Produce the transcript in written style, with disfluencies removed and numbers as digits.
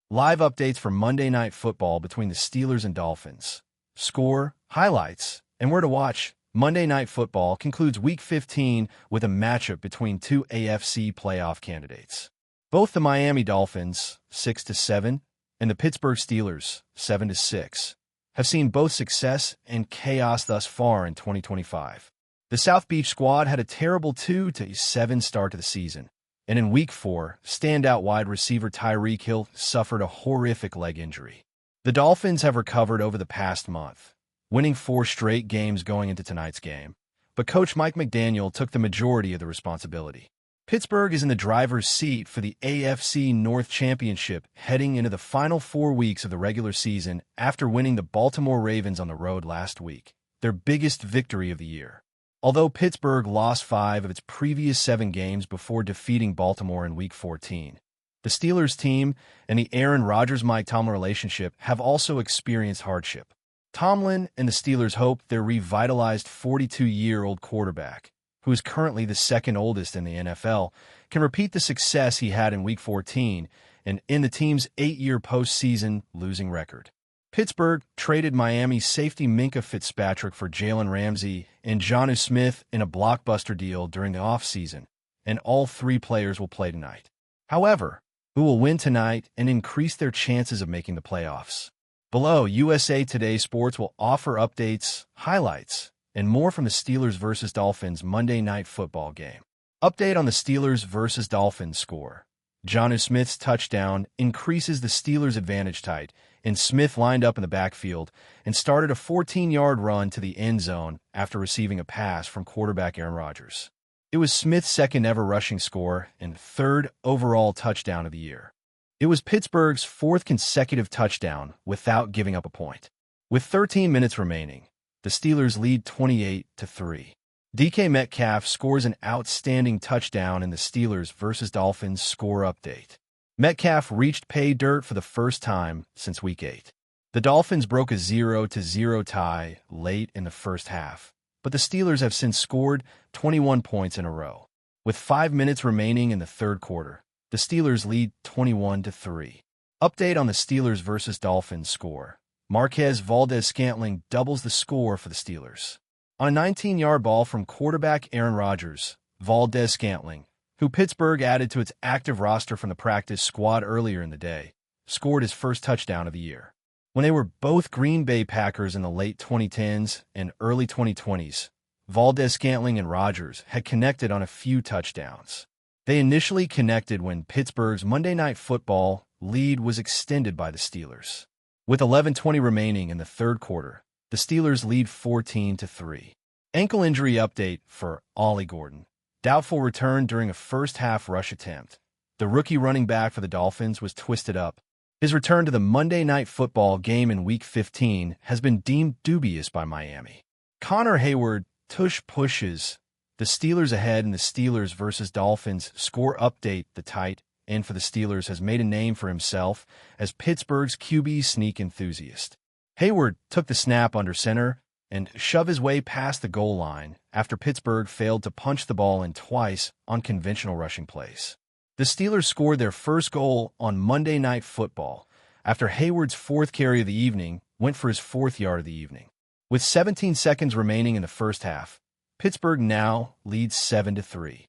Live updates for Monday Night Football between the Steelers and Dolphins. Score, highlights, and where to watch. Monday Night Football concludes Week 15 with a matchup between two AFC playoff candidates. Both the Miami Dolphins, 6-7, and the Pittsburgh Steelers, 7-6, have seen both success and chaos thus far in 2025. The South Beach squad had a terrible 2-7 start to the season, and in Week 4, standout wide receiver Tyreek Hill suffered a horrific leg injury. The Dolphins have recovered over the past month, winning 4 straight games going into tonight's game, but coach Mike McDaniel took the majority of the responsibility. Pittsburgh is in the driver's seat for the AFC North Championship heading into the final 4 weeks of the regular season after winning the Baltimore Ravens on the road last week, their biggest victory of the year. Although Pittsburgh lost 5 of its previous 7 games before defeating Baltimore in Week 14, the Steelers team and the Aaron Rodgers-Mike Tomlin relationship have also experienced hardship. Tomlin and the Steelers hope their revitalized 42-year-old quarterback, who is currently the second oldest in the NFL, can repeat the success he had in Week 14 and in the team's 8-year postseason losing record. Pittsburgh traded Miami's safety Minkah Fitzpatrick for Jalen Ramsey and Jonnu Smith in a blockbuster deal during the offseason, and all 3 players will play tonight. However, who will win tonight and increase their chances of making the playoffs? Below, USA Today Sports will offer updates, highlights, and more from the Steelers vs. Dolphins Monday Night Football game. Update on the Steelers vs. Dolphins score. Jonnu Smith's touchdown increases the Steelers' advantage tight, and Smith lined up in the backfield and started a 14-yard run to the end zone after receiving a pass from quarterback Aaron Rodgers. It was Smith's second-ever rushing score and 3rd overall touchdown of the year. It was Pittsburgh's 4th consecutive touchdown without giving up a point. With 13 minutes remaining, the Steelers lead 28-3. DK Metcalf scores an outstanding touchdown in the Steelers vs. Dolphins score update. Metcalf reached pay dirt for the first time since Week 8. The Dolphins broke a 0-0 tie late in the first half, but the Steelers have since scored 21 points in a row. With 5 minutes remaining in the third quarter, the Steelers lead 21-3. Update on the Steelers vs. Dolphins score. Marquez Valdes-Scantling doubles the score for the Steelers. On a 19-yard ball from quarterback Aaron Rodgers, Valdes-Scantling, who Pittsburgh added to its active roster from the practice squad earlier in the day, scored his first touchdown of the year. When they were both Green Bay Packers in the late 2010s and early 2020s, Valdes-Scantling and Rodgers had connected on a few touchdowns. They initially connected when Pittsburgh's Monday Night Football lead was extended by the Steelers. With 11:20 remaining in the third quarter, the Steelers lead 14-3. Ankle injury update for Ollie Gordon. Doubtful return during a first-half rush attempt. The rookie running back for the Dolphins was twisted up. His return to the Monday Night Football game in Week 15 has been deemed dubious by Miami. Connor Hayward pushes the Steelers ahead in the Steelers vs. Dolphins score update. The tight end for the Steelers has made a name for himself as Pittsburgh's QB sneak enthusiast. Hayward took the snap under center and shoved his way past the goal line after Pittsburgh failed to punch the ball in twice on conventional rushing plays. The Steelers scored their first goal on Monday Night Football after Hayward's 4th carry of the evening went for his 4th yard of the evening. With 17 seconds remaining in the first half, Pittsburgh now leads 7-3.